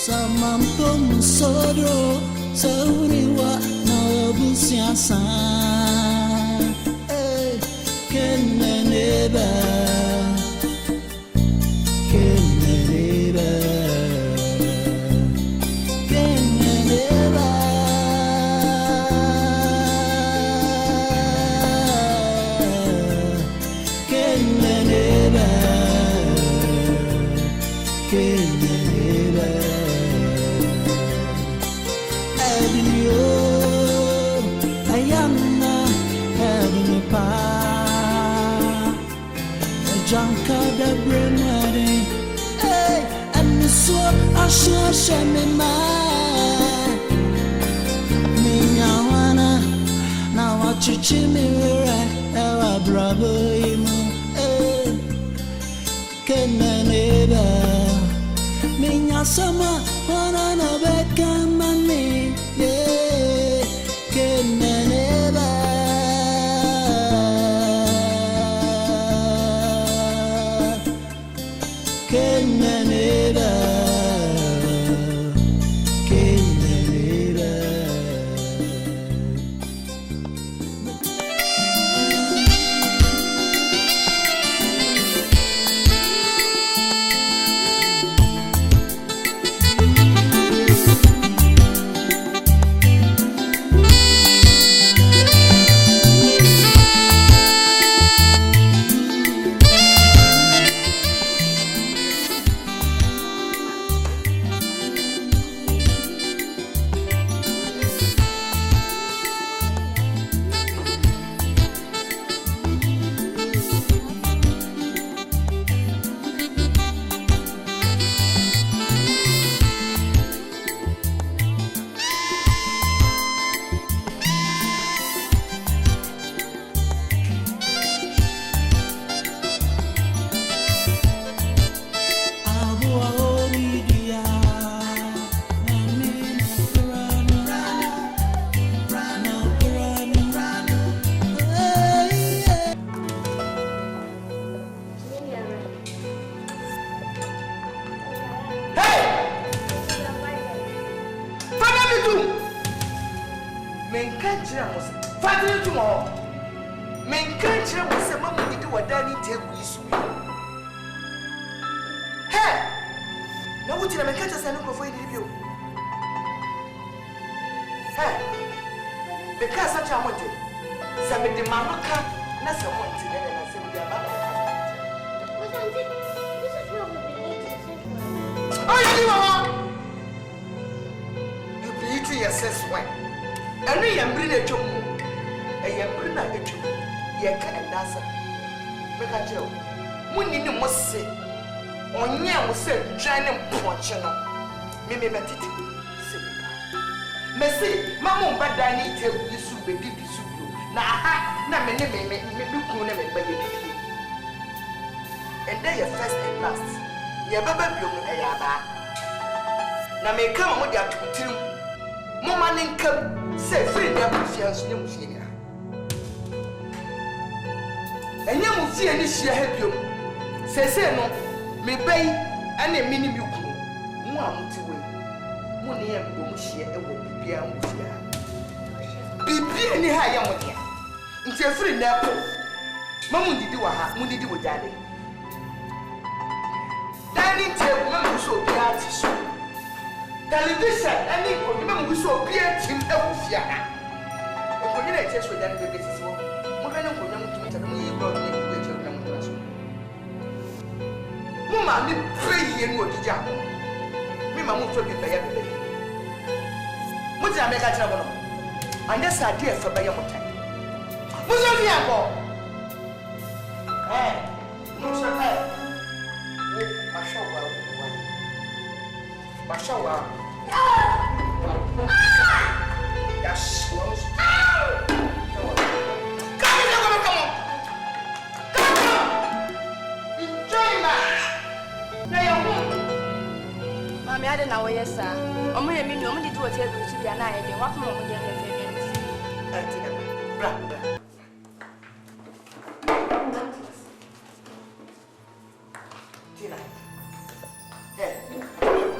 Samampum sodro sauriwa na busiasa keneneba Jankada Brenade, hey, and so I shall shame Minyawana, now what you chimney, our brother, hey, Kenaneba, Minya Sama, one on a bed come on me, yeah, Kenaneba.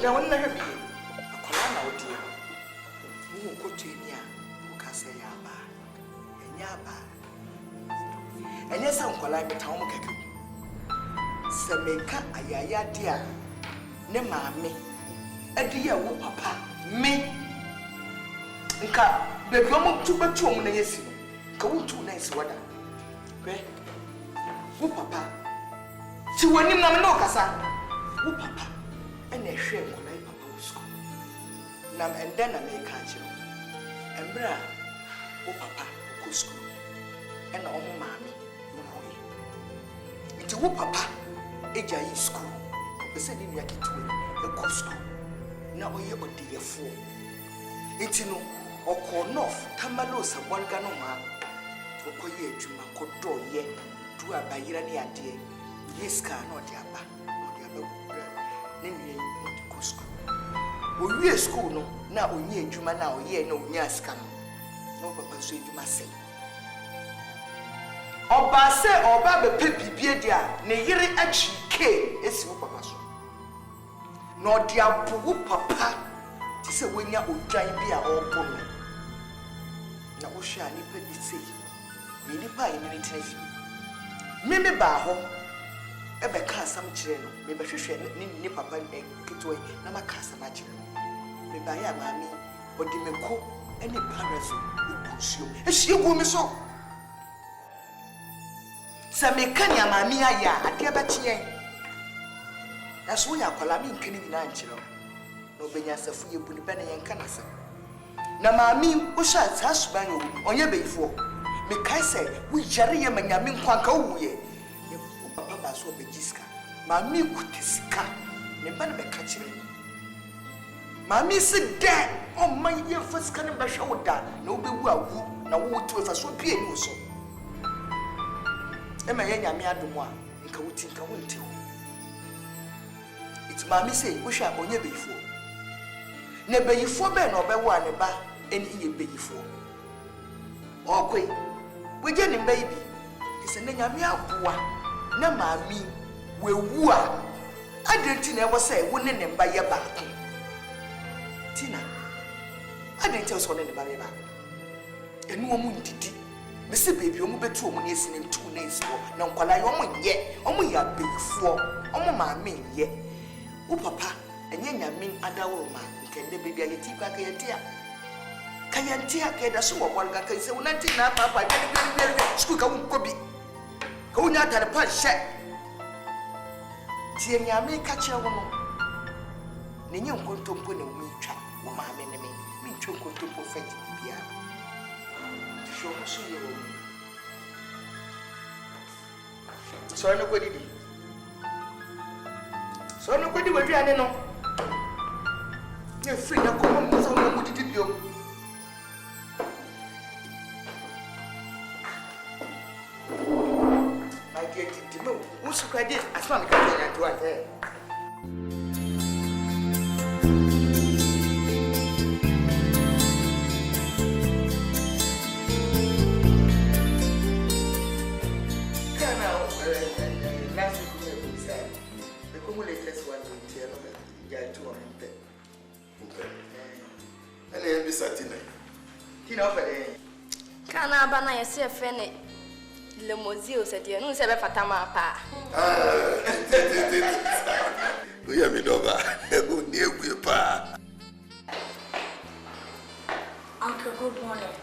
Oja wonna hwe bi. Akola na odi. Mu ko twani a, wo ka se ya ba. Enya ba. Enya sa nkola bi tawo mo keke. Se meka ayaya dia ne maame adi ya wo papa me nka bebi omo tubetu omo na yesi nka wo tu na esi wada be wo papa ti wani na me no kasa wo papa ena ehwe nkola papa wo school na ende na me ka chiro embra wo papa ko school ena omo maame wo hoye nti wo papa eja yi school ese ni ya kitwe e ko school na oye odiyefo enti no okonof tamalo sabwalga no ma okoye adwuma kodoye du abayira ne ade yeska na odi aba ne nwie odi ko school owie school no na onye adwuma na oye na onye aska no papa so adwuma se oba se oba be pe bibie dia ne yire achi ke esi wo papa so no odi abu wo papa ti se wonya odwan bi a obo no na wo hwa ni pa di sei ni pa yi ni tenesi me ba ho e be ka asam kire no me be hwehwe ni papa kitoi na maka asam kire me ba ya maami odi meko ene parazo ibusuo e hie gu mi so se me kan ya maami aya ade ba kien na so ya kwala mi nkene nyina nkire no benya safu ye buni bana yen kana sa na maami wo sha tasuban yo onye beifo me kai se wo yare ye manyame nkwanka wuye papa ba so bejiska maami kutisika ne bana be ka kire maami se de o man ye fasika ne ba hwa da na wo bewu awu na wo tu fa so pie ni so e ma ye nyame adomo a nka wuti nka wonti ho it maami se wo hwa onye beifo ne beyifo be na obewo aneba eni ye beyifo okwe weje ne baby ise ne nyame aboa na maami wewu a adenti na ewo say wo ne ne mba ye ba tina adenti so ne ne ba ye ba enu omu ndidi mese baby omu betu omu ne esine ntu na esiwo na nkwala ye omu ya beyifo omu maami ye wo papa enye nyame adawo ma kende baby ayeti kwa kayantia keda so wonga kai se unanti na papa gbe school ka won kobi ka wonya tare pa hye tie nyame ka kire wo no ne nye nkontompo na mu twa wo ma me ne me ntwe nkontompo fati bia so so ye wo so no kodi so no kodi wadua ne no ye free na ko mo so mo didi bio my dear didi no wo so kwade asma me ka ya to ate kana last week we said the cumulative one to tell me ya to on ene bisatina tina ofede kana bana yese fene le mozio se die no se be fatama pa we ya mi doba ego ni egwe pa Uncle, good morning.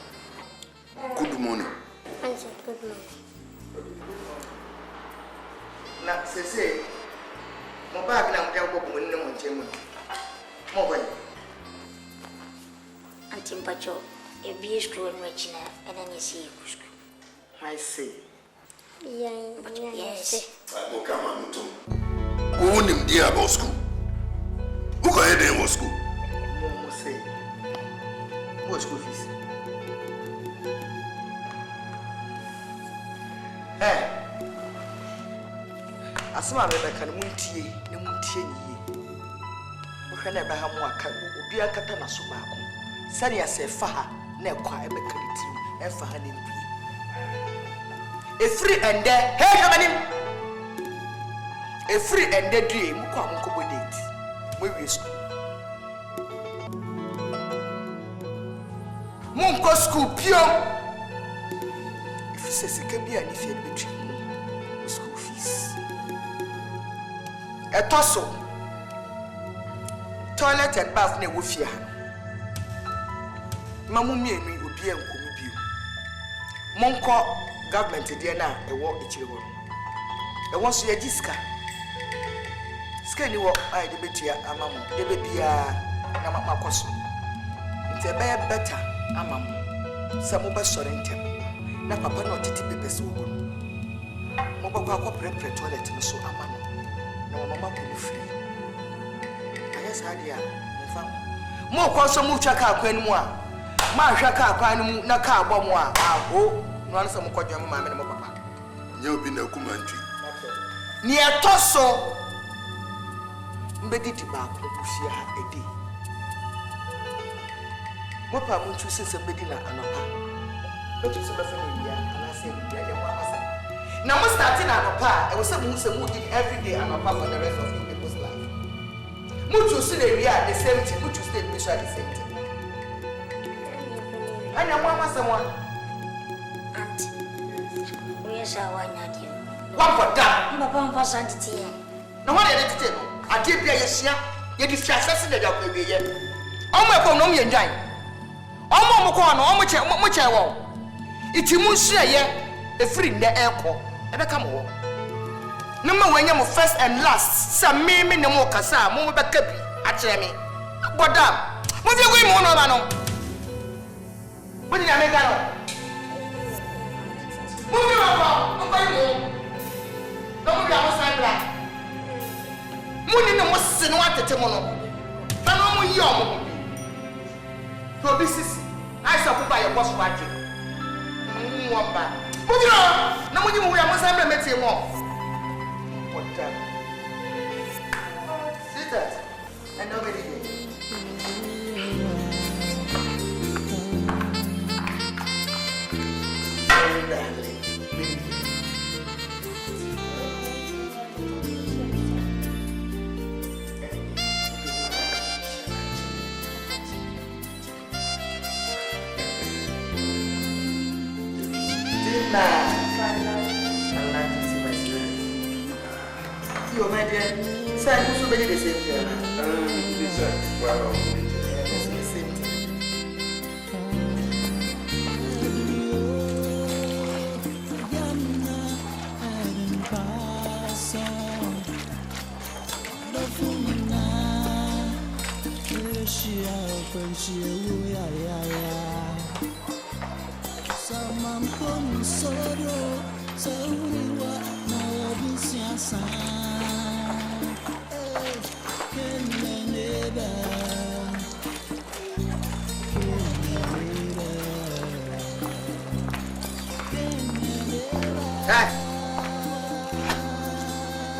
Good morning. Uncle, good morning. na sese mo ba bi na mo dem ko mo nne mo nche mo mo boy Auntie Mpacho, a beer screw and rich now, and then you see you. I say Yes. Mo kama mtu. Wo nim dia about school. Who go head in school? mo say mo school fees asema me be kan muntie ne muntie ni wo hwe na Abraham aka obi akata na so baako sari ase fa ha na ekwa e be kan tirim e fa ha ne mbie efri ende hey amanim efri ende due mu kwa nkobo date mo wi school Monko school pure. If you say can be any fear between school fees. A tosso. Toilet and bath near Wufia. Mammy and me will be a commu. Monko government dear now a walk each other. I want to see a disca. Skinny walk I debate here, a mamma, the baby, Namma Cosso. It's a better, a mamma. Some of us sorrento. Na papa no titi bebe so wo. Mo ba kwa prepare toilet no so amano. Na mama ko ni free. Aya sa dia, me fa. Mo ko so mu twa ka akwan mu a. Ma hwa ka akwan mu na ka abọ mu a. Aho, no an so mo kwadwa mama me na mo papa. Nye obi na kumantwi. Ni etoso. Mbedi di ba ko busia ha edi. Mo pa mo tu se mbedi na anopa. But you never and I said, now, we're starting at a part. I was some who did every day and a part for the rest of people's life. Much see the the same thing, much stay the same thing. And I want someone. Aunt, we shall one at you. One for that. Pamfo Santi. No one at the table. I did be a year, you distress the job with me. Oh, my economy and dine. Oh, Mamma, much I want. It's a share a free in the airport, and I come home. Number when you're first and last, some me no more cassa, more back up at Jamie. But damn, what are you going on? What did I make out? Move your don't be outside black. Moon in the most and what the Timono. But no young. For this I shall buy a boss watching. Wamba. Move on. No, you will have met him more. What time? Sit that. And nobody did. You my dear, say you should be the same thing. Well, the same thing.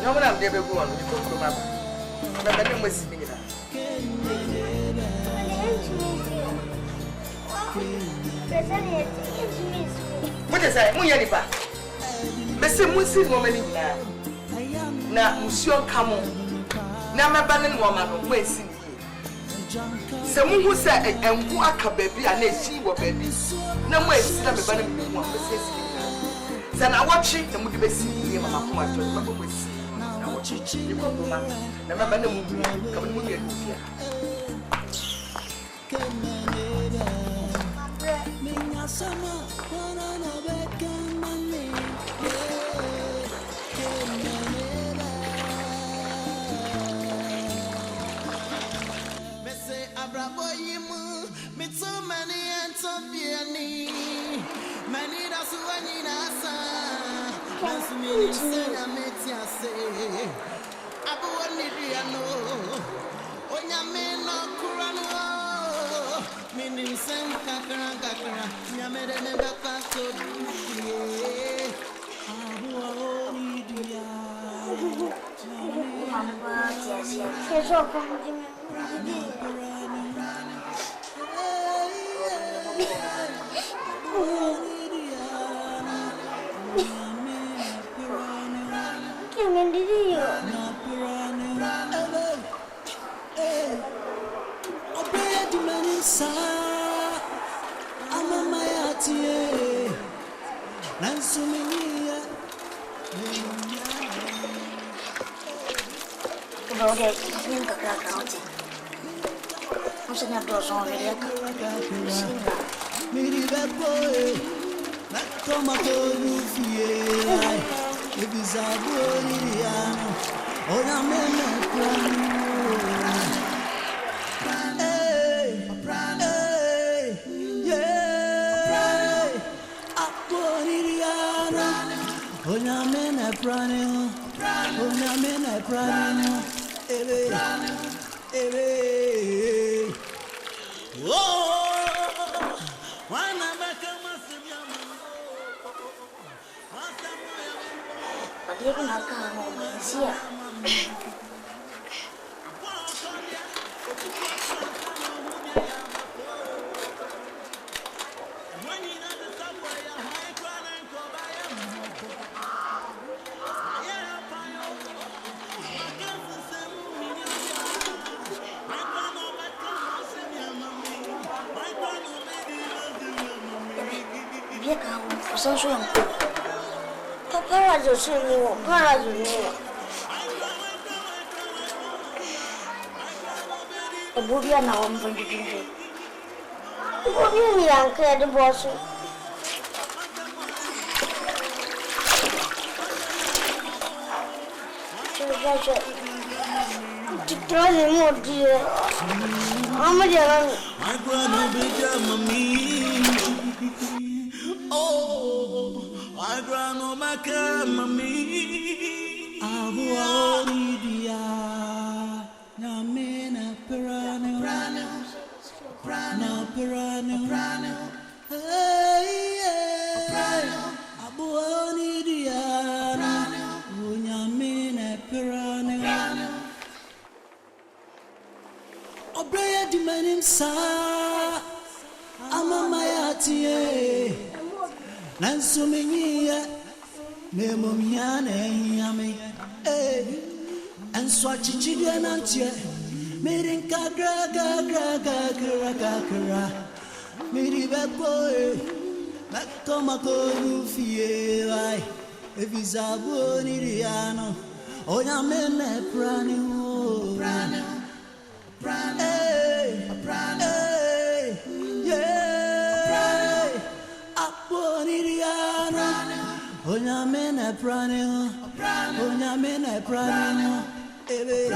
No one I'm never going to go to my but I must be there. What is that? Muyanipa. Bese musi woman na musio kamo na mabane woman no kwesi ni se muhu se enku aka baby a na echi wo baby na mo esi na mebane mu mo bese si se na watchi na mu de besi ni mama kuma to ma ko kwesi na watchi ni ko ma na mabane mu ka mu ni efia sama wana na beka mane mese abrabo yimu mitso mani antobiani mani da suwani nasa nasumi sena metiase Aboa Oni diano onyame no kurano Meaning some kakara, Yamere never passed to the Aboa Oni dia. Nansumia. Okay, nunca cracked. I'm sitting up doors on the Miri boy, not come at all, if it's a boy, oh, I'm dia pun nak kamu Malaysia. Dia kamu pasang suang. Para就是你我，para就是你我。我不变了，我们分去进去。我变两个的 boss。这，这多人我的，俺们家了。I grano macamami Aboa Oni dia Namena perano perano hey Aboa Oni dia Namena perano Obreya di manim sa Amamayati Nansumia, Memomiane, Yame, and Swatchichidia Nantia, Meeting Kagra, Miri boy, Macomako, Rufie, if he's a bonidiano, oh, Yamene, Prano, Onyamena prano, ebe.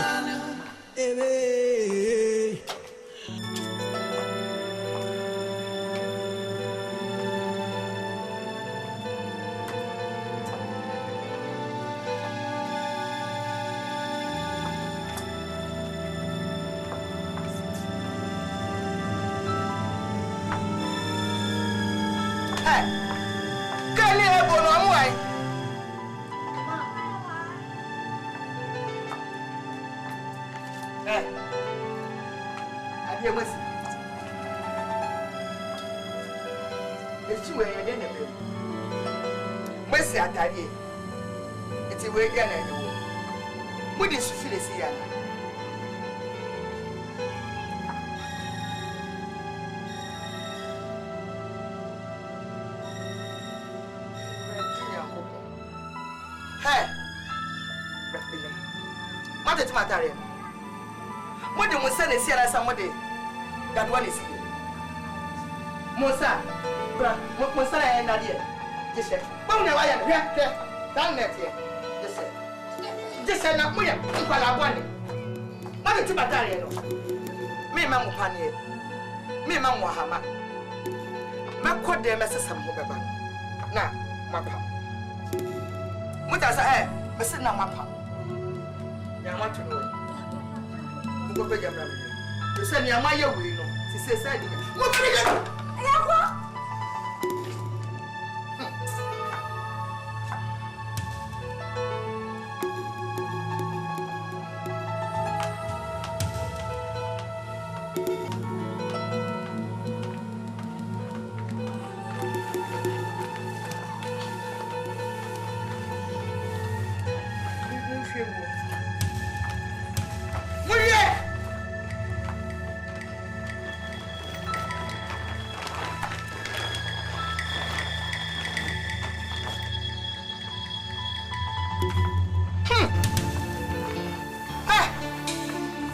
Mercy atari. It's a way again. What is Phyllis? Hey, what is matter? What do you say? Say somebody that one is here. Mosa, Mosa, and Nadia. Just say, "Well, now I am here. Down there, just say, "Not me. I'm going to what is matter? Me, Mamma Pani, me, Mamma Hama. My court, dear Mrs. Samhubaba. Now, my papa. What does I say? Now, my papa. I want to know. Go beg your brother. You said, "You're my way." She says, "What are you?"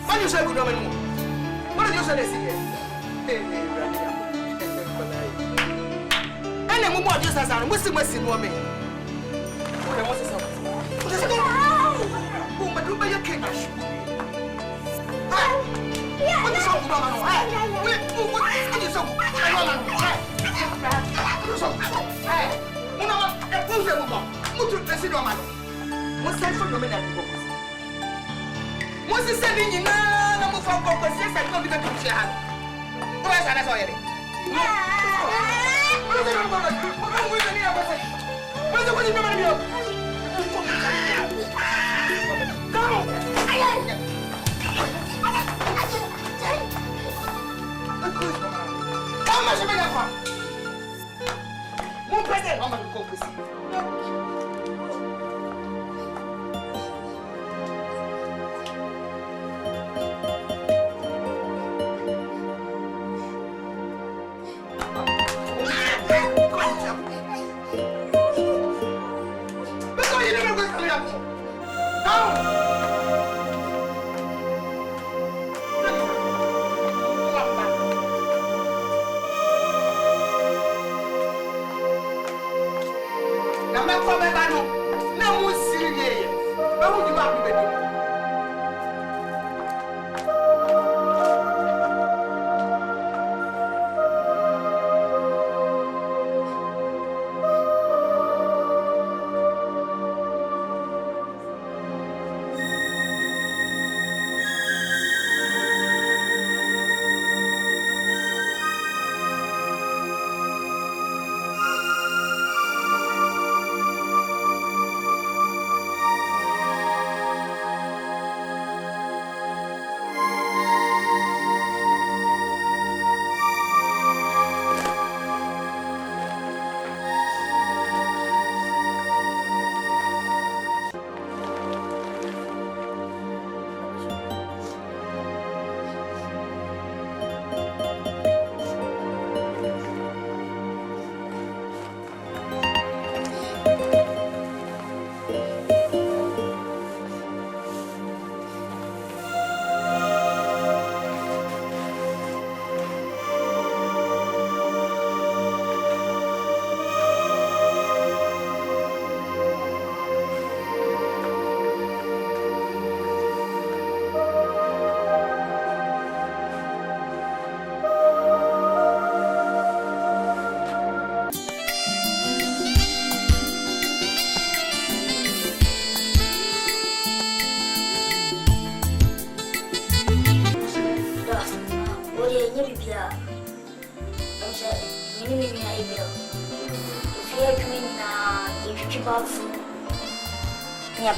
What do you say, good woman? What did you say? And then we want just as I'm Muslim woman. What I want to say. But do you can't. What is up, Mama? What is up? What's the saying in the move from conversation? I don't become to share. What is that? Sorry.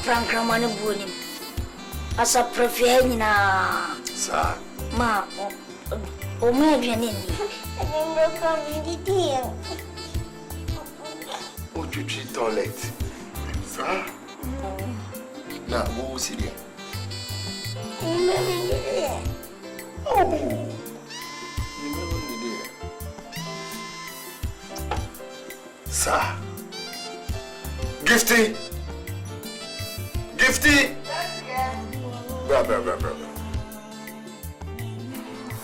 Prankraman buonim. Asa preferina. Sir. Ma, o me viene ni. Non come di. O chuchi toilet. Sir. Na, wo si dia. Oh. Sir. Gifty. Gifty. Bra.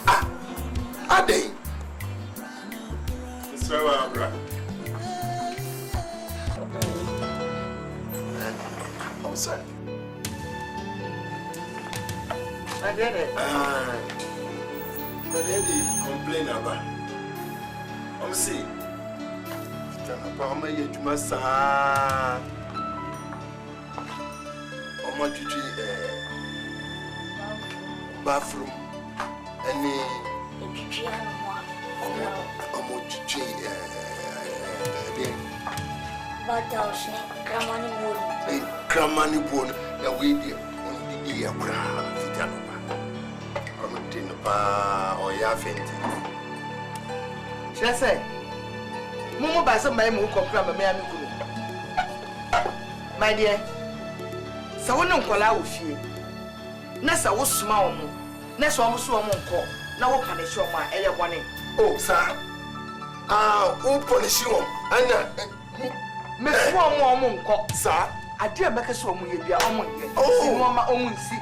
Ah, Ade. So, bra. I'm sorry. I get it. But then they complain about. I'm see. I'm a yet massa. I'm bathroom. Any. Cramani bone, the way they only a crown, or Yaffin. Shall I say? Mumu by some man who come my dear. So one don't call out with you. Nessa was small. Nessa almost so won't call. Now what can I show my air one? Oh, sir. Ah, who punish you? Anna. Miss One call, sir. Adia bɛka so omu ye bia omu ye. Si no ma omu nsi.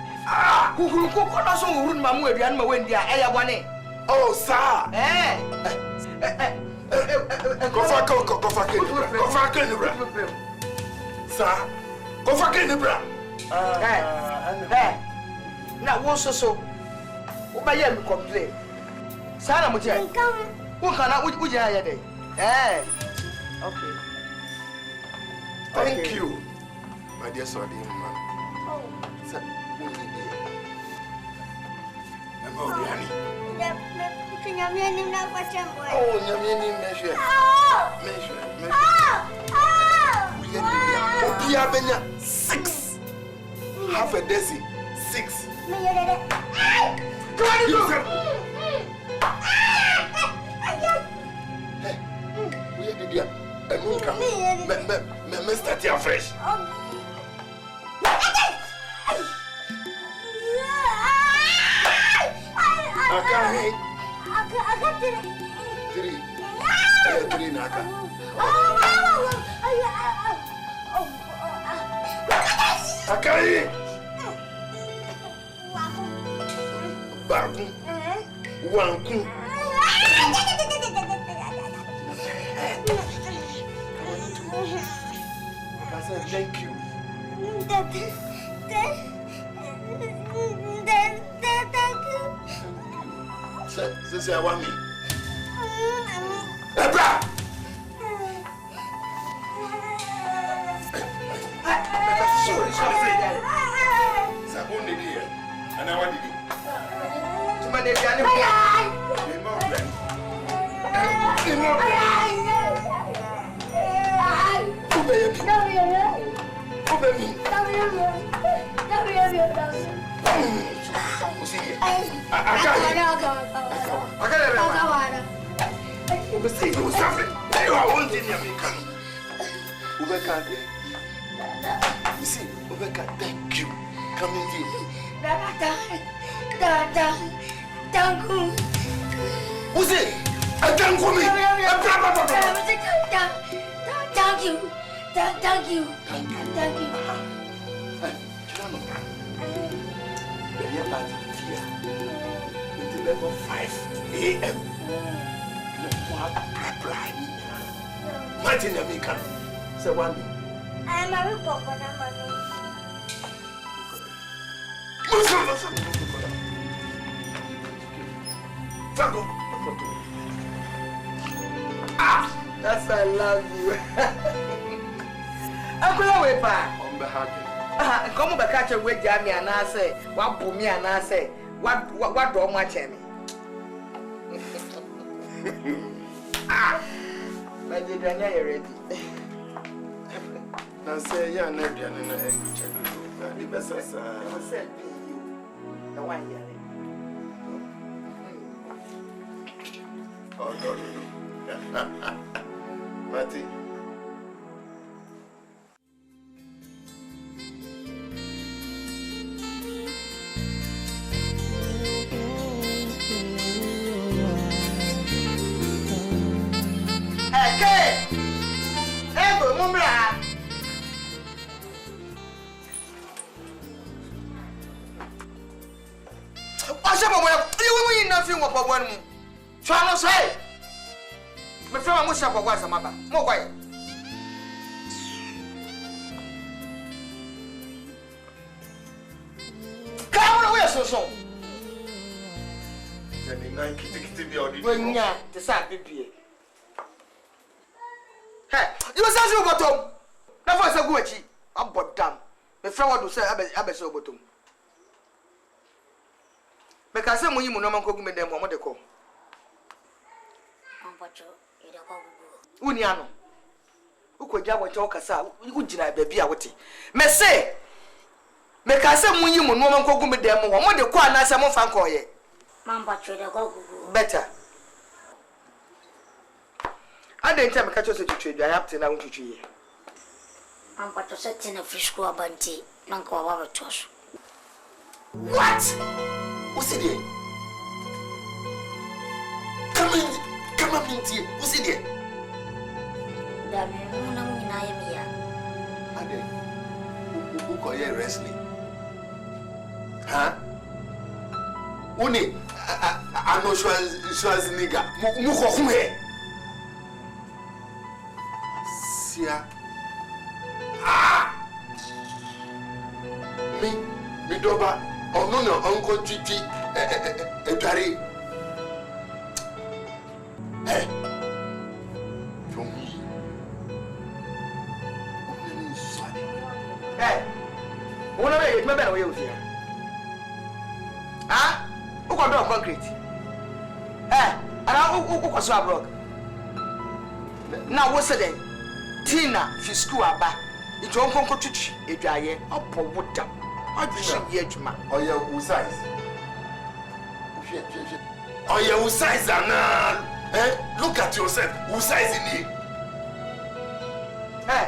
Kuhuru kokɔ na so wuru ma mu aduan ma wendi a ɛyɛ bɔne. Oh, sir. Kofa Kenibra. Sir. Kofa Kenibra. Na wo so. Wo ba ye me complain. Sa na mo je. Wo kana wo je ya dey. Okay. Thank you. My dear son, man. Sir, who is it? I'm Oriani. Oh, Yamini measure. Measure. Benya 6. Half a dozen. 6. We did ya. Me start here fresh. Okay. 3 naka. Okay. Bagu. Wanku. I said thank you. Say I want me. Ebra! Sorry. Sabon did here. And I what did it? Somebody can thank you. Come in here. Thank you. Who's it? Thank you. Thank you. Level 5 a.m. Martin American. Say one. I'm a report for the money. That's I love you. Uncle Wepa. On behalf Come back catch a way jammy and I say, what boom me and I say, what do much me? My dear Daniel, you're ready. Now say, yeah, never and I check the best as I said, the one year. Oh, God. Matty. Nothing what one try to say. My friend must have a was a mother. More way. Come away so. When ya the sad baby. Hey, you say you bottom. That was a good. I'm bottom. My friend would say, I bet so bottom. Because some women no man could make them what they call. Uniano. Who could jab what your cassa? Would you baby? I would say. May say, make us some women no man could make them what they call us some of Fancoy. Mamma, better. I didn't tell me catch us to trade. I have to now to tree. I'm but to set in a fish school bunty, Uncle Wabatos. What? What's it here? Come on, Minty. What's it here? Who call you wrestling? Huh? Uni, I know Schwarzenegger. Muko kume. Sia. Me doba. Oh no, Uncle Titi. Edari. Hey. Hey. Una me me be we here. Ah? Who got do concrete? Eh, and who got so abroad? Now what's it? Tina, fi school aba. It won't come to church. Edwaye, opo woda. Odwe ye adwuma. Oya who size? Oya who size na? Look at yourself. Who size in it? Eh.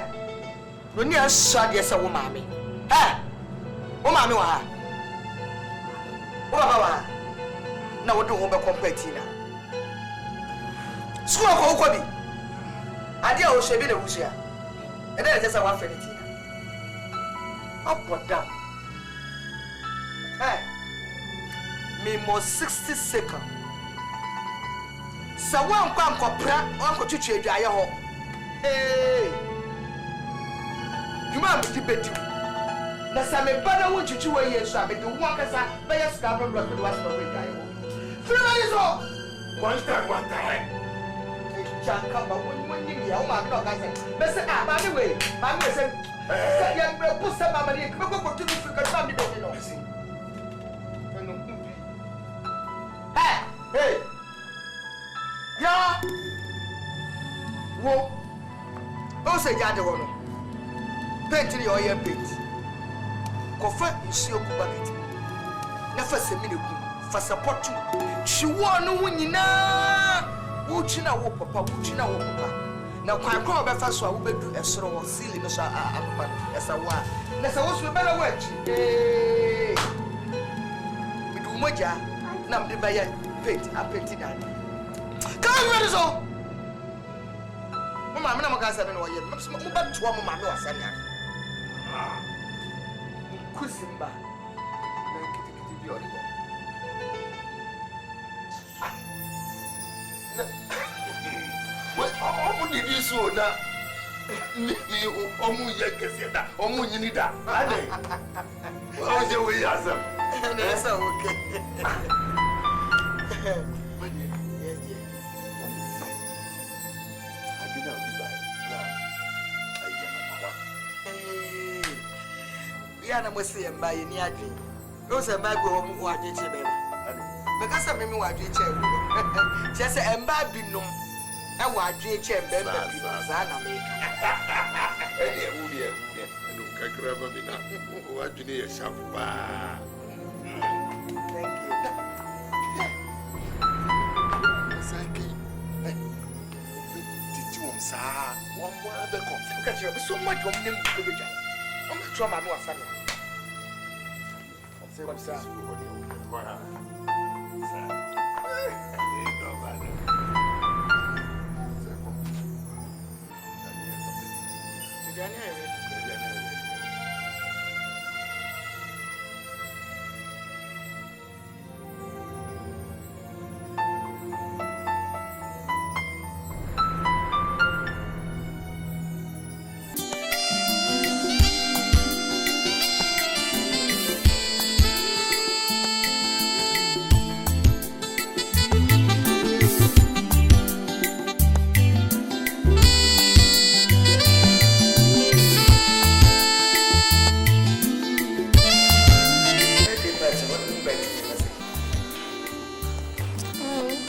When you saw the say wo mama. Eh. Wo mama wa ha. Wo baba wa. Na wo do ho be compare Tina. School ko bi. Ade a wo hwe bi na wusia. E na just say wa fere Tina. Up or down. Eh. Me more 60 seconds. Sa wan kwa nkopra, wan ko twetwe adwaye ho. Eh. Juma me di beti. Na sa me bana wo twetwe wa yesu a me de wo akasa ba yesu ka bro bro wa so adwaye ho. Fira yeso. One time. Janka ba won ni ya o ma me no ka se. Be se ah ba ni we. Ba me se. Se ya me pu se mama ni ko ko tu fi ka sa mi be no. Hey. Ya. Wo. O se jade wo no. Paint ni oil paint. Ko fa nsuo ku bucket. Na fa se mi ne ku. Fa support. Chiwo no wo nyina. Wo china wo papa, wo china wo papa. Na kwan kwa be fa so a wo bedu esoro wo ceiling no so apapa. Esa wa. Na sa wo so be na wo achi. Eh. Bidu moja na mde ba ya paint, a paint na. Come on so. Mama me na maka sabe no ye. Mo ba tuwa mo ma me wasane a. Kusimba. Na kitikiti bi odi bo. What omu did you so na? Omu ye kese da. Omu nyini da. Ade. O je we yasam. Na so okay. Na mo se mba ye ni adwe o se mba go mo adwe che be ba me ka se me me adwe che wo che se mba binom e wa adwe che mba mba bi za na me ka Eni e wudi enu kakra ba bi na o adwe ne ye sharp ba. Thank you. Saki. Titi won sa won mo abe confuse. Ka che so much of them go be ja o ma trauma no asana What's that?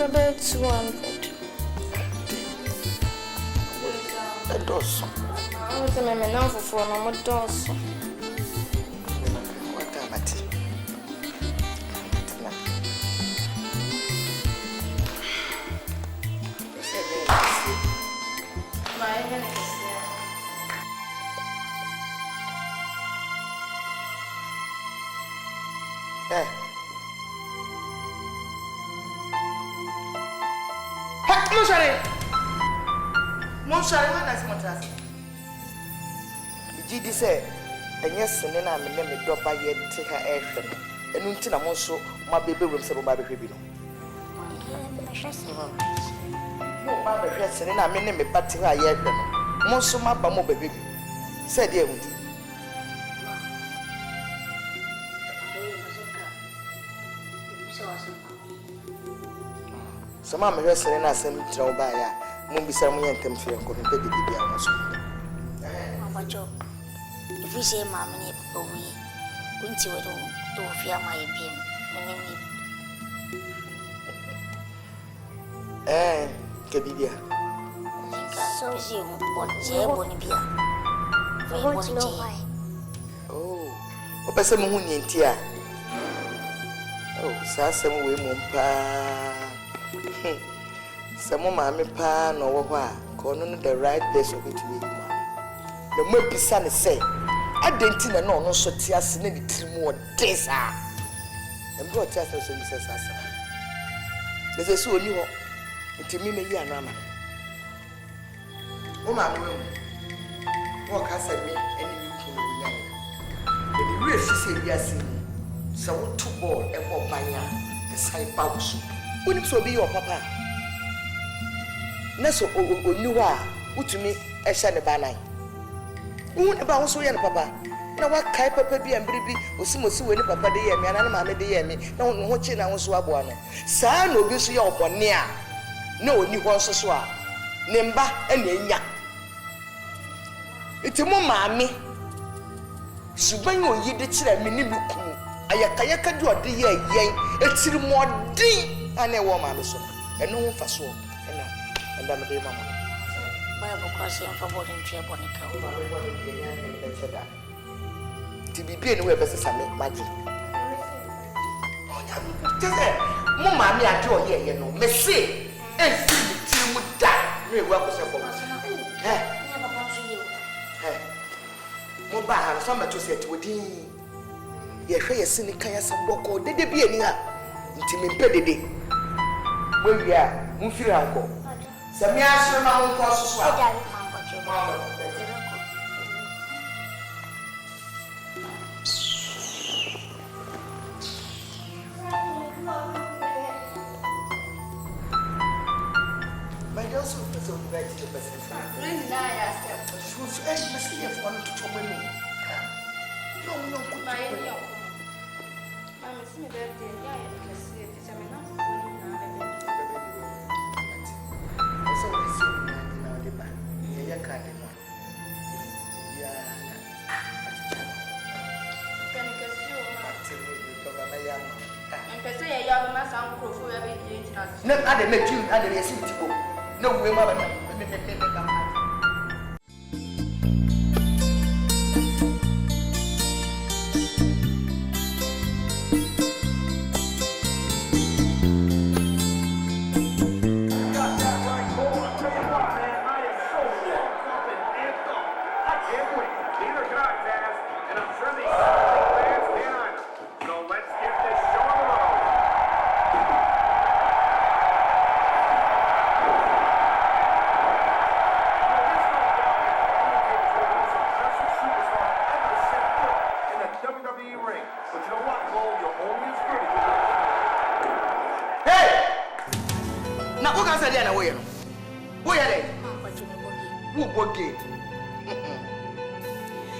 About 200. Dosso. I was a man now for no dosso. What time at? Hey. Mon chéri, when I see my task. Did say And yes, and then I'm in the drop by yet take her air. And until I'm also my baby room, several baby. No, my dress, and I'm in the batty her yet. Most of my bamo baby said, yeah. Some of my wrestling and I send to buy a movie ceremony and temple and couldn't pay the baby. If we say, Mamma, we wouldn't you do fear my beam. Kabidia. So soon, what Jay won't be. I want to know why. Oh, what person moon in tear? Oh, Sassam way mumpa. Some mammy pan or what? Corner the right place of it to me. The more son is say, I didn't know no so tears in any 3 more days. And brought us as Mrs. Sassa. There's a so new to me, maybe a number. Oh, my room. What has I made any new king? The real she said, yes, so 2 ball and 1 panya, the side pouch. Wouldn't so be your papa? Nesso, oh, you are, who to me a shiny banai. Who about so young papa? Now what kai papa be and baby, or some when papa de me and Mamma de me, no watching I was Wabuano. Son will be so your one near. No, you want so swap. Nemba and Yanya. It's a mammy. Subango ye did say, Minimuku. Ayakayaka do a dear yang, it's more ding and a woman, and no for so. And I'm a day, Mamma. Bible crossing for boarding trip on the cow. To be being away, Bessie Sammy, Maggie. Mamma, me, I draw here, you know, Messi. And see, would die. Very well, for us. Mobile, some to say to Dean. Yes, a cynic, some walk or did it be any intimate pedity? When we are, Mufi uncle. Some years from our course, my girl, so very to the person. She was if one to trouble me. No, goodbye. I'm a senior birthday. Yeah, I can see it. I mean, so we see now the back. Yeah, can't. Yeah. Can you guess you? I'm going to say, I have a mass uncle for every day. No, I didn't make you. I didn't see it. No, we mother.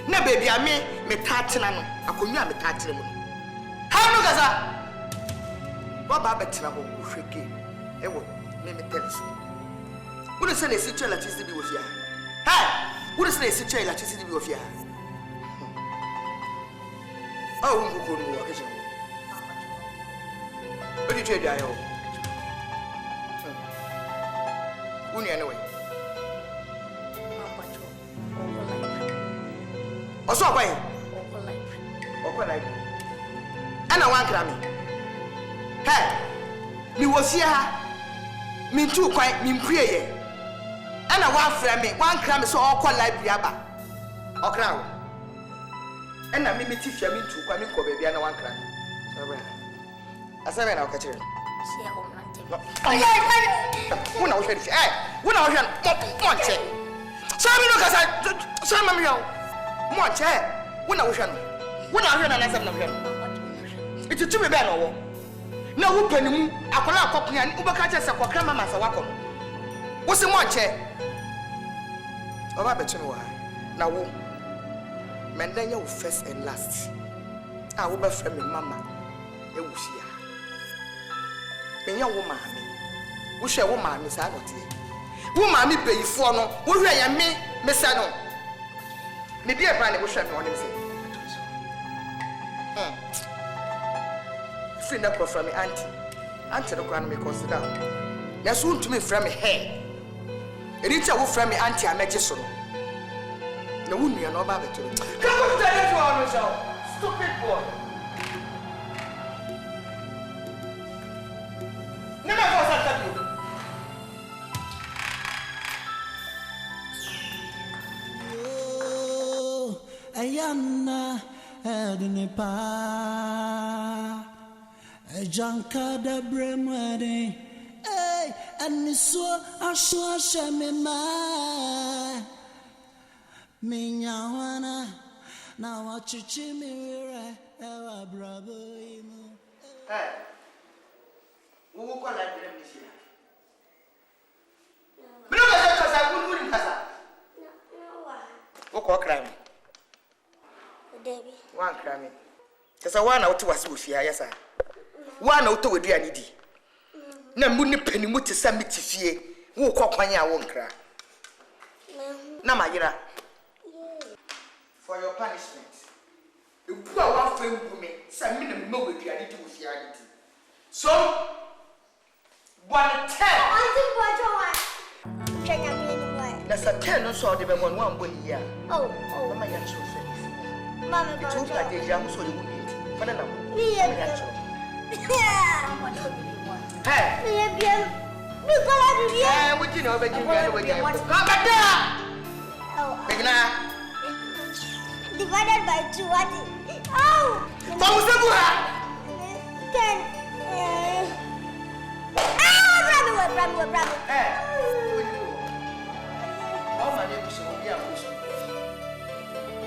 Na baby, I mean, me tatinano. I could not be tatin. How no gaza? Baba Betinabo, Shiki. Ewo, let me tell you. Who is a situation electricity with ya? Hi! Who is a situation electricity with ya? Oh, who could walk as what did you trade? I owe. Anyway. Oso kwa yi okwa life ana wan kra me he mi wosia ha mi ntu kwan mi mpue ye ana wan fra me wan kra me so okwa life aba okra wo ana mi tifia mi ntu kwan mi ko bia bia na wan kra so asabe na okachire See, I won't let him. Who knows what it is? Who knows what it is? So I mean, look, I said, Mama, Monche, Wona wo hwe no. Wona hwe na nasem na hwe no. Iti tumi be no wo. Na wo panimu akola akopia ni ubaka che se kwakra mama se wakọ. Wo se mo che. Oba be tumi wo ha. Na wo mendanya wo first and last. Ah wo be frame mama e wo hia. Menya wo maami. Wo hwe wo maami sa gote. Wo maami peyifo no, wo hwe ya me se no. Me bi e ba ne wo hwe me onim se. Free na from me auntie. Auntie no kwa no me consider. Na so ntumi frame me hair. Enicha wo frame me auntie ameje so no. Na wo nua no ba beto. Come on tell you on show. Stupid boy. Never go sat you. Oh, ayana ednepa. Jankada bremwade. Hey, and so ashwa shamema. Minyawana. Now what you chimira. Ewa bravo. Hey. Who call that dream this year? No, because I wouldn't pass. Who call crime? Debbie. One crime. Because I want out to us with here, yes, sir. One out to do any. Na muni penny muti samiti fie. Who call Panya won't cry. Na Magira. For your punishment. You poor one friend woman, some minimum know with the addition with reality. So, 110. That's a 10 or so, they were 1 year. Oh, my young children. Mama, It's all like the young so you wouldn't. For the number. Hey, what you know about you? Come back there! Divided by 2, what? Oh! What was the word? 10. Bravo. Hey, oh, my name is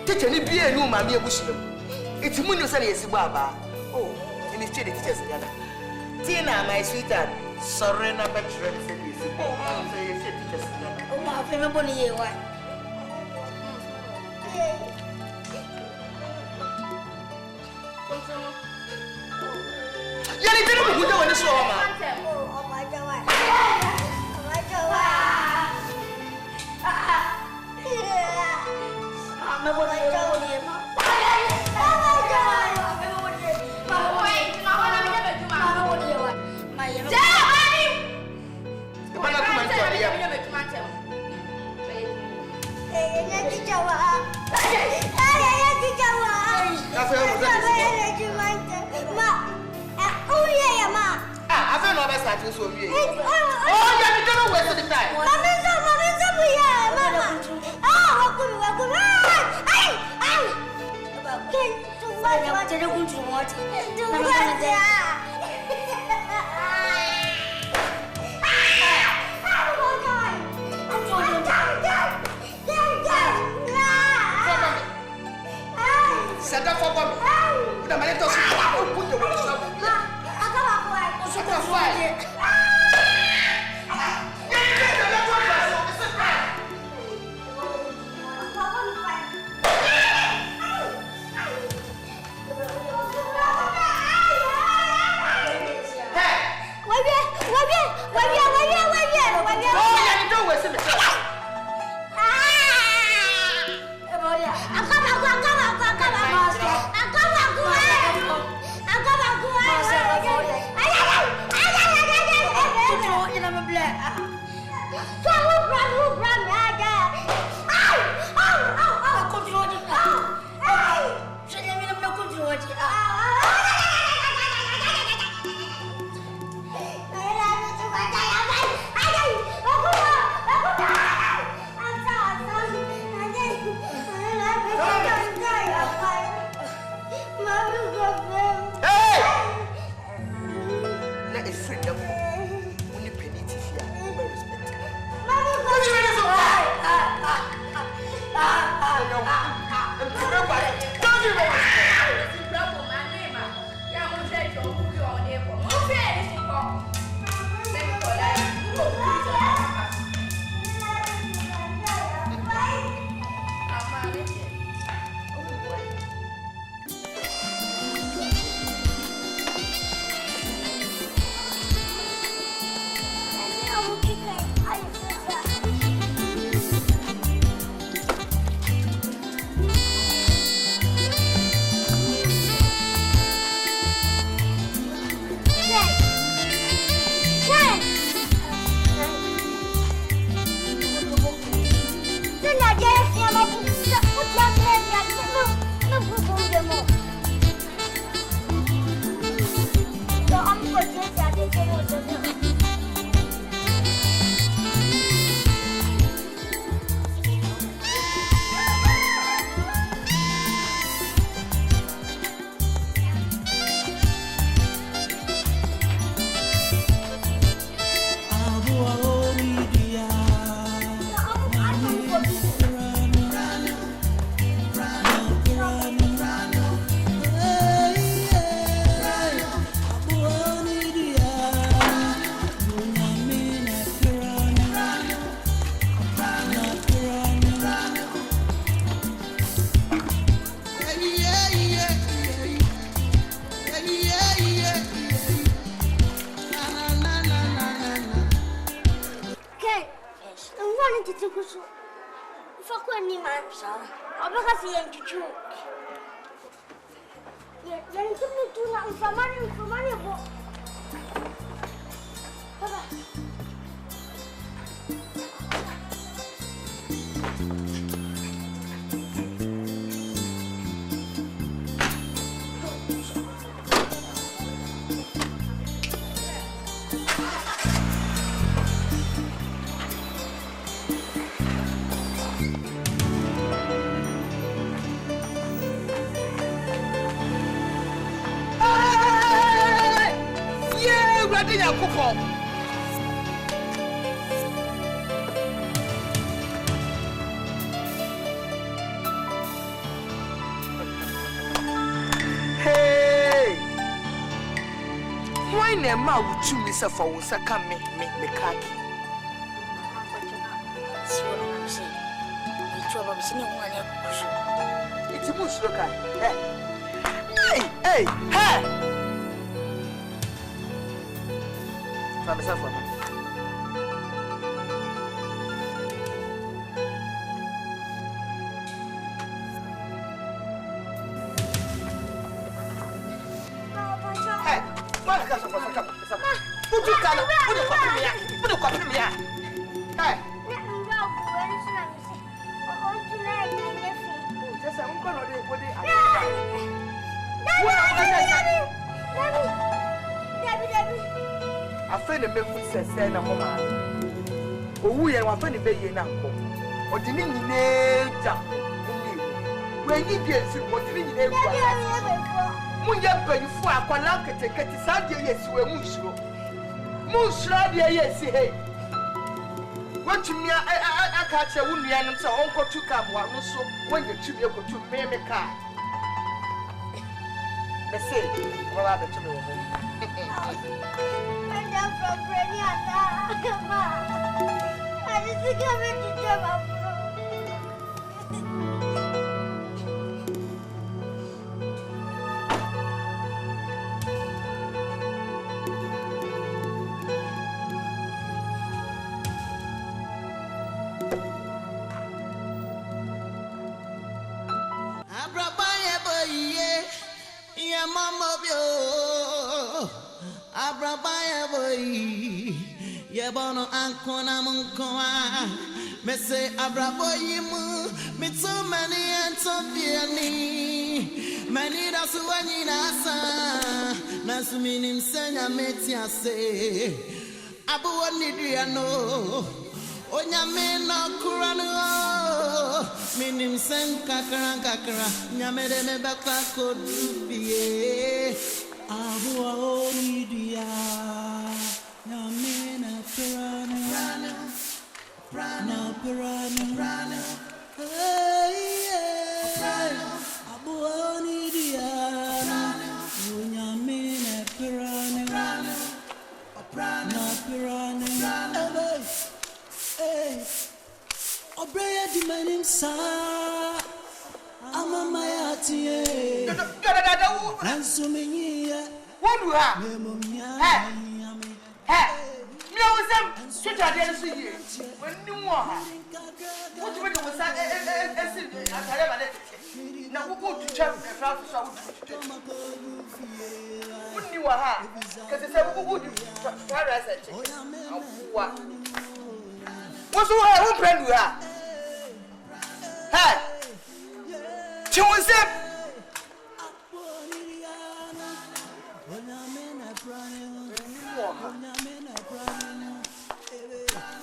teacher, you be a new mammy Bushim. It's Munosan is Baba. Oh, and it's the teachers together. Tina, my sweetheart, surrender by friends. Oh, my favorite year, what? Yeah, they didn't know when it's over. Oh, my God. So we. Oh, you don't know where to the time. Mama, Set up for Bobby. The man told you put the water shop. Don't Ma wuchu mi se for wonsa ka me kaki. Siwo na mse. Itu baba sini ngwane kusu. Iti musu ka. Hey. Mama safa. Afranie me fu sese na mo ma. Owu ye wa Afranie be ye na nko. Odi ni nyine ja. We ni bi esi odi ni nyine gwa. Mu ye bayifu akwala keteketi sa de ye si we mu nsuro. Mu nsuro de ye si he. Watumi aka che wo nua nim se onko tuka bo no so wonye tumi ekotu me ka. Me say, wala be tumi wo mo. Mama bio abrabaya boy ye bono ankona munkoa me say abraboy mu me so many antobiani many da suwani nasa na sumini msenya metia se Aboa Oni diano onyame no kurano minim sen kakra nyame de me bakwa kodubie Aboa Oni dia nyame na prana hey Aboa Yenim sa amama yatie Ansumenya Wonduha Memomnya me was them shit at the end when you want what you was now we go to church and France so what you are because they said we go to Paris what's who friend we are hey Joseph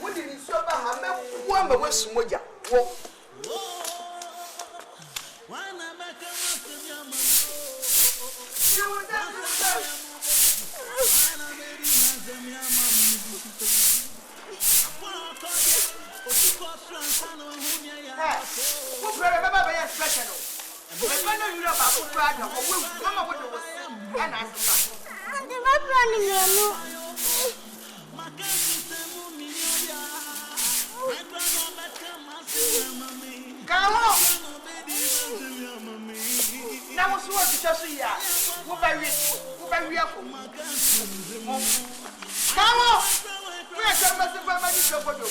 what did you say about one but was moja Now what's what to just see ya? What by we come on! We are some massive family show for you.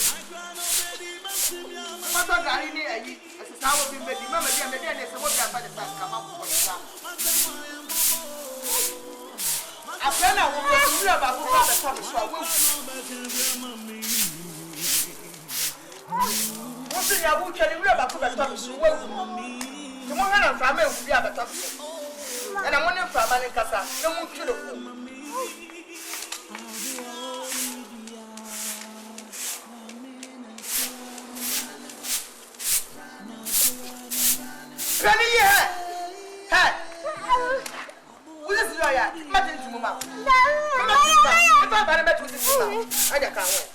What are I need? As I will be made, remember, the other day, what I find the time come up for the I plan out what you about the top so what's in your book? Can you about the top so tomorrow family will be at the top. And I'm wondering from Manicasa, no one should have. Hey! Who is lawyer? Martin to Mama. If I met with this, I can't wait.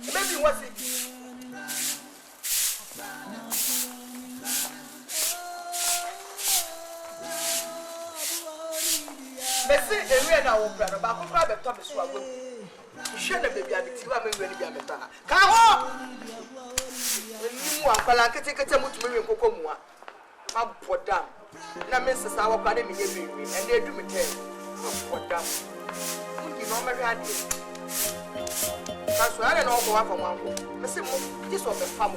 Maybe what's it? Messi, and we are now open about who grab a top is what you shouldn't be a bit. I'm going to be a better. Come on! When you are Palaka, take a time to me and Cocoa. I'm poor down. Now, Mrs. Our Academy, and they do me tell. What down? You know, my radio. That's why I don't know what I'm going. This was the farm.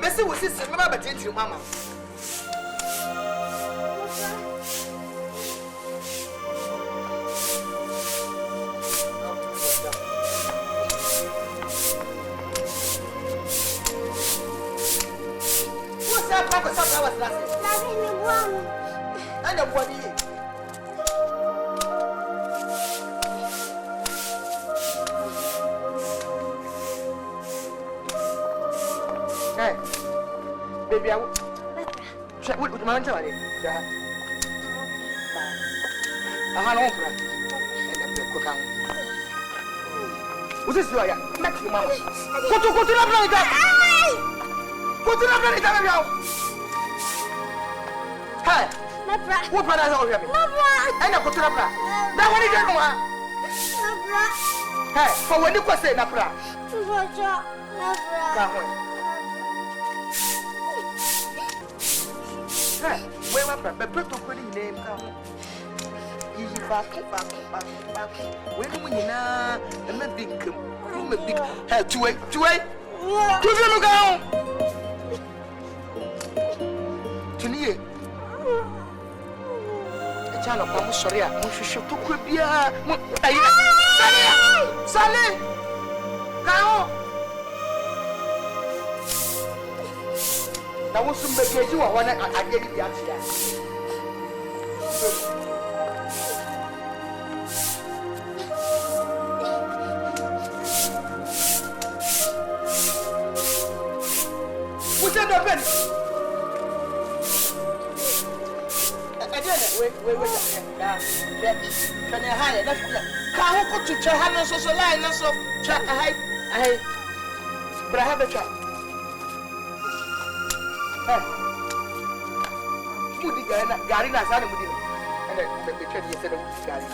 Messi was his mama, but it's your mama. What's that? Papa, something was nothing. And a body. Hey, baby, I will check with my auntie. I had over and the cook. What is your next mama? Go to the planet. Go to the planet now. Hey, what brother is over here? And I go to the planet. Now, what is your one? Hey, for when you go say Napra. Hey, where my put to put in name come. Easy back. When we now, and my big come, big head to wait. To them go. To me, a child of Mama Soria, Mushu to Quibia. Sally! Go! I want to make you one. I get the answer. What's that? Wait. Can I hide? Can't go to Chahana so line and so I but I have a child. gari na sa ne mudi and the picture you said gari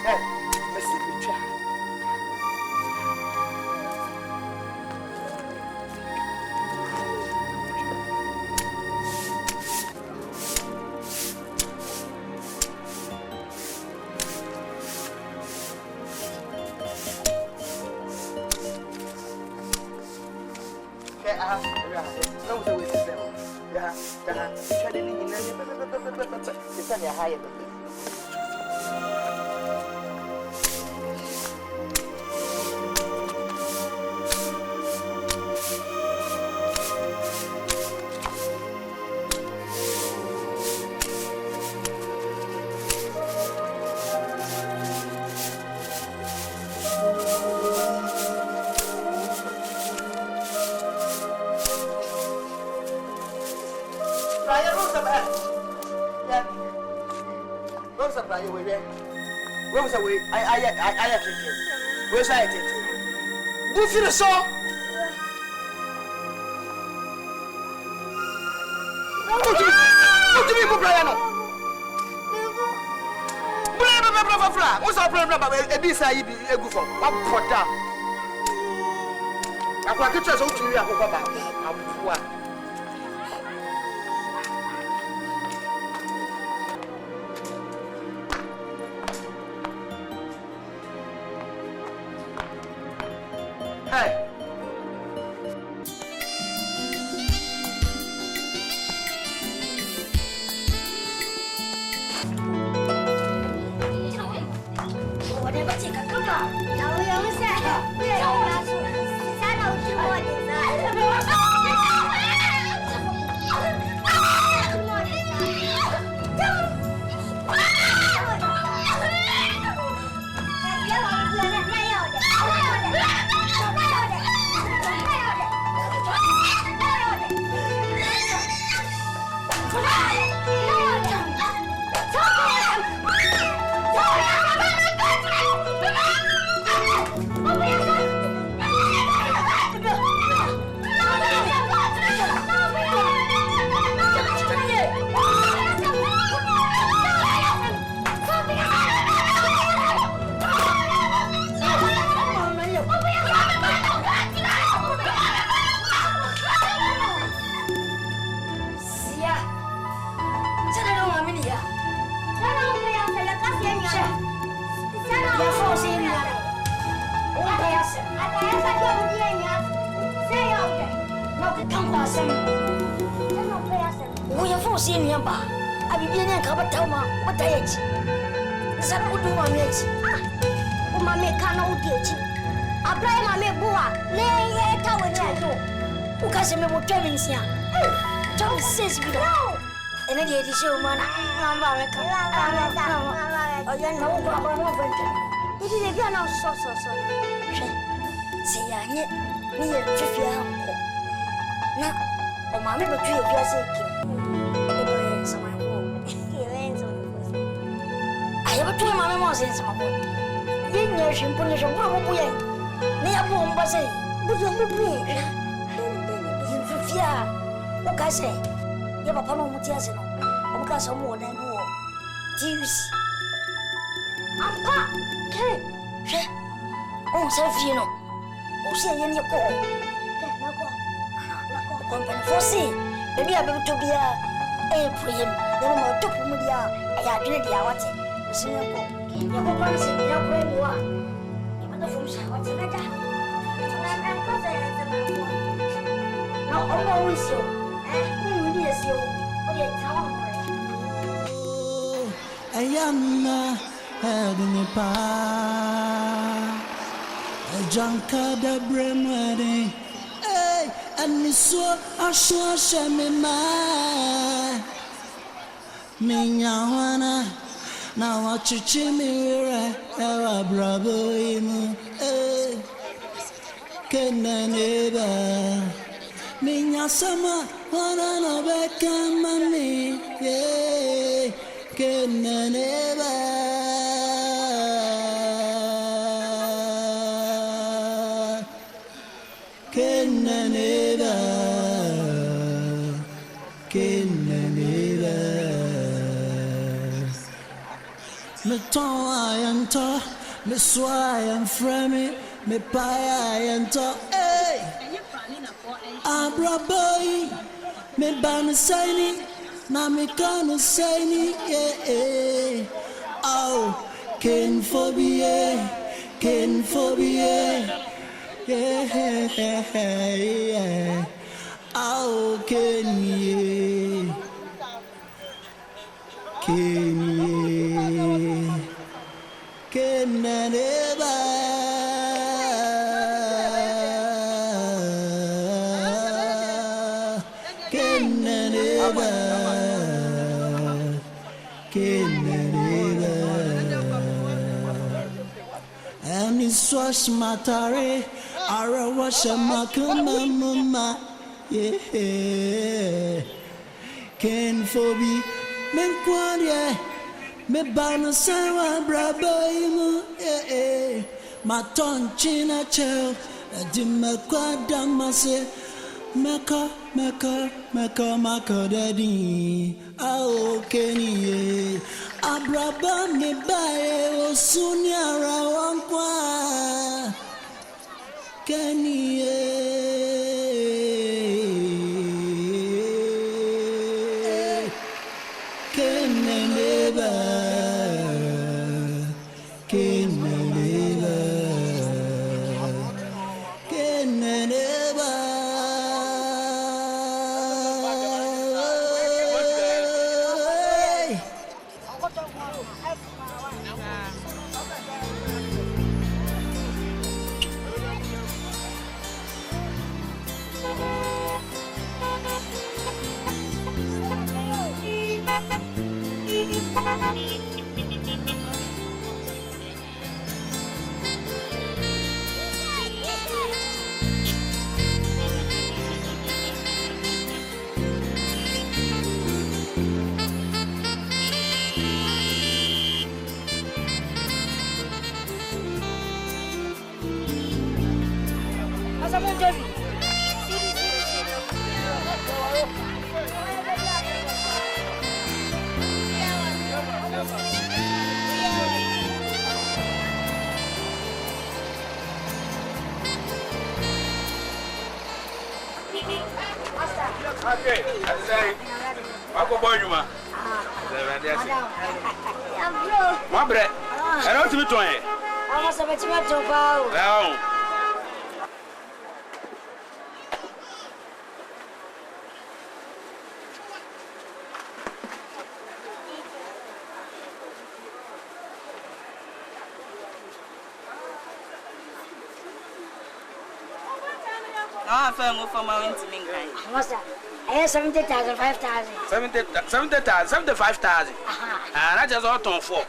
eh let's see picture Ayana Adnipa Janka da Bremade Hey, and Misso Ashua Shamima Minyawana Now what you chimera Ewa bravo imu Hey, Kenaneba Minya sama Wana no beka mami Yeah Kenaneba Kenaneba Kenaneba me ton ayanta, me sway and frame, me pie ayanta, hey. Abra boy, me ban signing, na me can signing, yeah. Oh, ken phobia, yeah. Oh, ken ye. And it's wash matare, ara wash my mama, yeah. Ken phobia, men quadia, me bana sawa brabo, yeah. My tongue china chel, a dimmer quadamase, mecca, daddy. Oh, Kenny, Abraba me bae, o sunyara wankwa, Kenny. Okay, I say, I'll go boy, you ma. My bread. I don't see it to it. I must have a tomato bowl. I'm for my winter. What's that? I have 70,000, 5,000. 75,000. And I just ought on 4.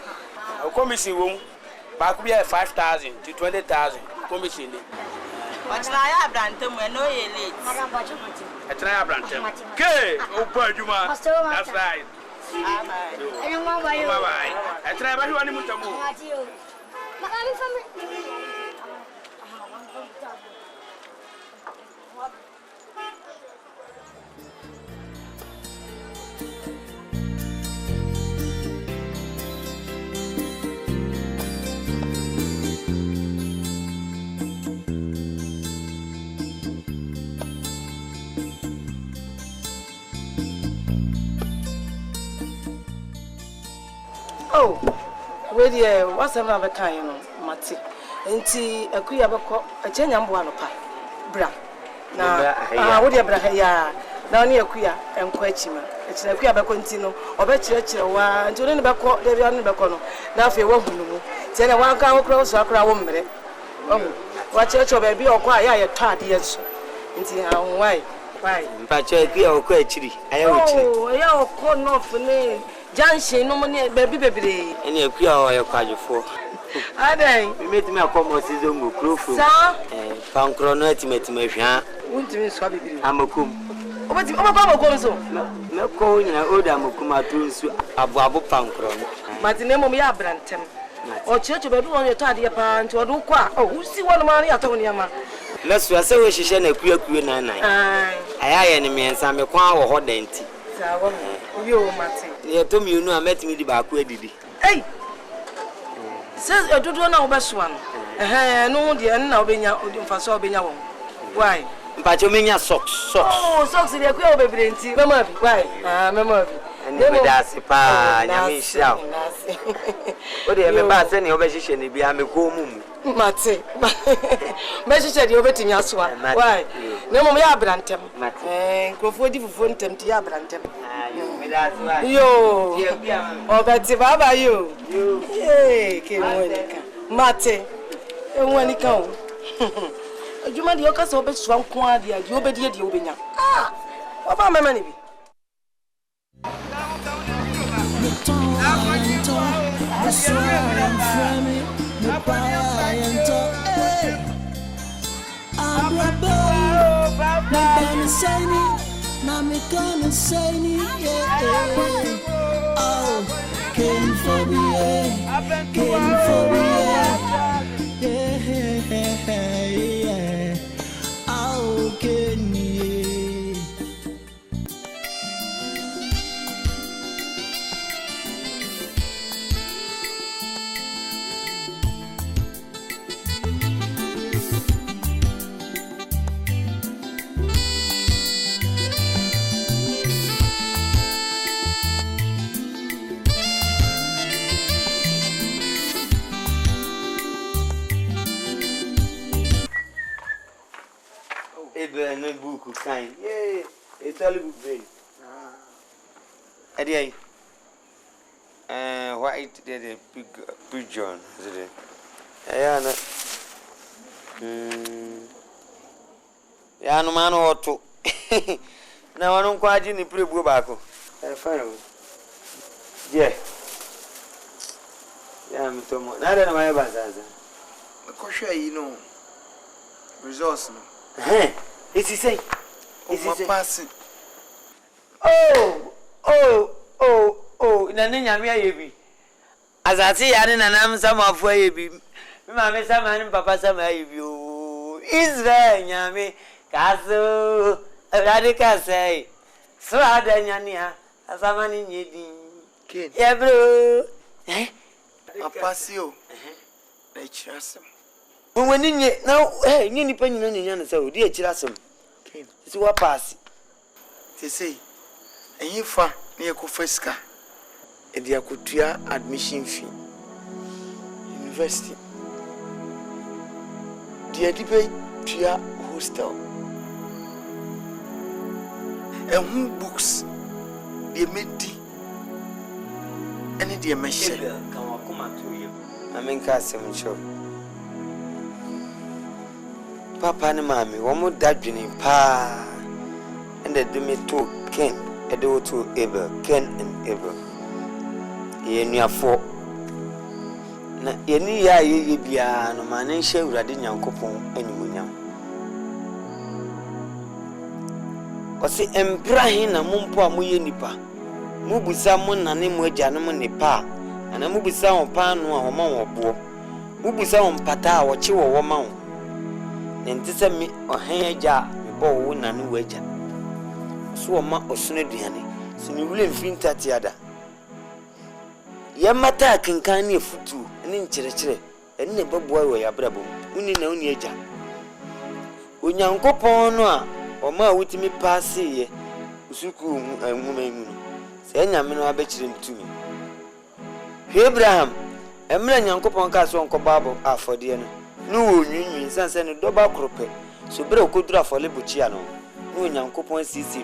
A commission room, back be at 5,000 to 20,000. Commission. But I have done them when no ye late. I try a brand. Okay, oh, boy, you ma. That's right. I don't want Wayo. I try everyone to move. Oh, wait here. What's another kind of Mati? Enti akuya beko achenya mbo anopa. Bra. Na wo de bra ya. Na oni akuya enko achima. Echina akuya beko nti no, obekire wa nti oni ne beko de bia ne beko no. Na afi wa hunu mu. Ti na wan kan wo kra so akra wo mmere. Wa chire ba bi okwa ya ye tade yeso. Nti ha why? Mpacho akuya okwa achiri. Aya wo chiri. Oh, ya okọ no fune. Junction no money baby bebre. Eni akuya o yakwadwofo. Adan. Me meti me akomo season go crofo. Sa? Pankro no etimeti mahwa. Wuntimi so bebre. Amakum. Obati obaba amakum so. Me ko nyina oda amakum atunsu aboabo pankro no. Matine mom ya abrantem. O cheche baby won yeto ade pa nti odo kwa. Oh, usi won ma na yato ne ma. Lesu ase we hihye na akuakuo nan. Aya ye ne miensa me kwa wo ho danti. Sa wo. Obi o mate. Ye to mi unu ametimi di ba ko adidi. Hey! Says a dodo na obeswan. No de na obenya odimfa so obenya won. Why? Mpachomenya socks. Oh, socks dey kwa obebre nti. Mama bi. Why? Mama bi. Neme dasi pa nyame hia. O de me ba se ne obehihye ne bia me ko mum. Mate. Me hihye de obetimi asoa. Why? Nemo ya abrantem. Nkrofo di fufu ntem ti ya abrantem. Me dasi wa. Yo. Obeti baba yo. Eh, ke monika. Mate. Enwanika o. Adwuma de okasa obesua nko ade ade obedie de obenya. Oba mama ni bi. No book kind. Yeah, it's all book brain. Eddie, white the pigeon, is it? Yeah, no man or two. Now I don't quite any pretty bobacco. Fine. Yeah. Yeah, I'm Tomo. Not that my bazaar. Because you know, resource. Is he saying? Is he passing? Oh, Nanya Yabi. As I see, I didn't announce some of Wayabi. Mamma, some and Papa, some you. Israel, Yami, Castle, a radical say. So I done Yania, as a man in Yedin. Yeah, bro. Eh? A passio. They chasm. When in ye now, hey, Nini Penny on the so dear Chirasum. It's what pass. They say, and you far near Kofeska, and the Akutia admission fee. University. The Adibe Tia hostel. And who books the Medi and the machine come to you. I mean, Cassim show. Papa and Mammy, one more dadging pa, and the Dimito Ken, a do to ever, Ken and ever. Ye near four. Ye near ye be no man and share Radinian coupon anymore. Was it Embrahin and Mumpo Muyenipa? Mubusa Mun and Nemo Janamon Nipa, and a Mubusa on Pan or Mon or Bo. Mubusa on Pata or Chiwa woman. And this is me or Haja, before one and wager. So a mark or Sunday, so you will infint at the other. Yamata can carry a foot too, and in Chile, and never boy where your brabo, only no neja. When young Copono or more with me pass here, Usuku and woman, say Yamin, I bet you to me. Abraham, a man young Copon Castle on Cobabo are for dinner. No, you send a double crope, so bro could draw for Libuciano. No young coupon CC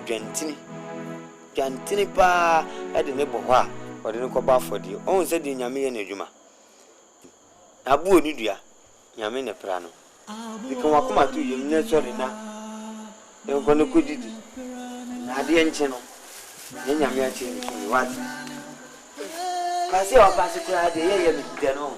Gantini pa at the neighbor or the Coba for the own said in Yami and Juma. Abu Nidia, Yamina Prano. You can walk out to you, naturally now. You're going to good it. Nadian channel. Then Yamia change what? Passy or Passy cried the air, you know.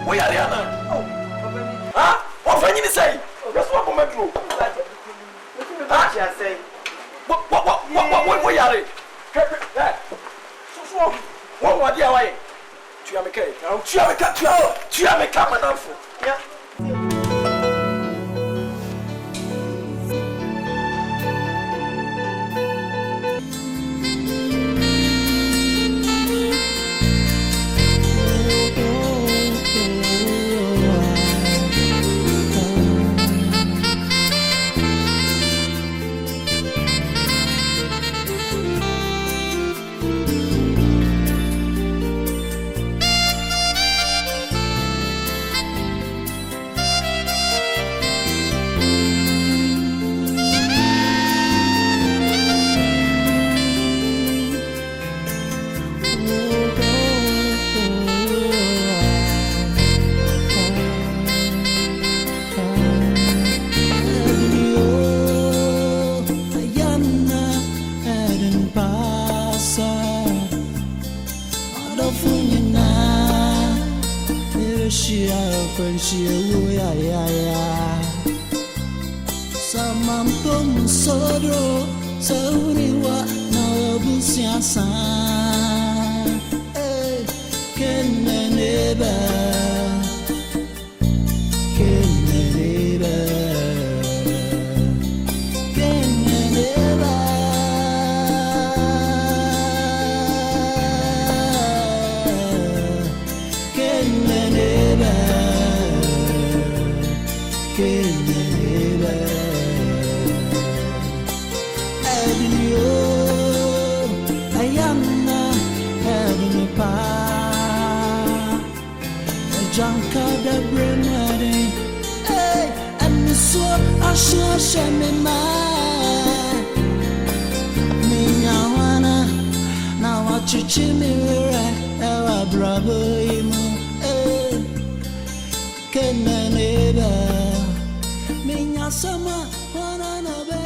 We are there. Huh? What can you say? That's what I'm going to do. What are you? What dear way? To your mechanic. To your mechanic. Yeah. Samam sodro sauriwa na busiasa keneneba Jankada Brenade, and the sword Asha Shamima. Minya wana, now what you chimney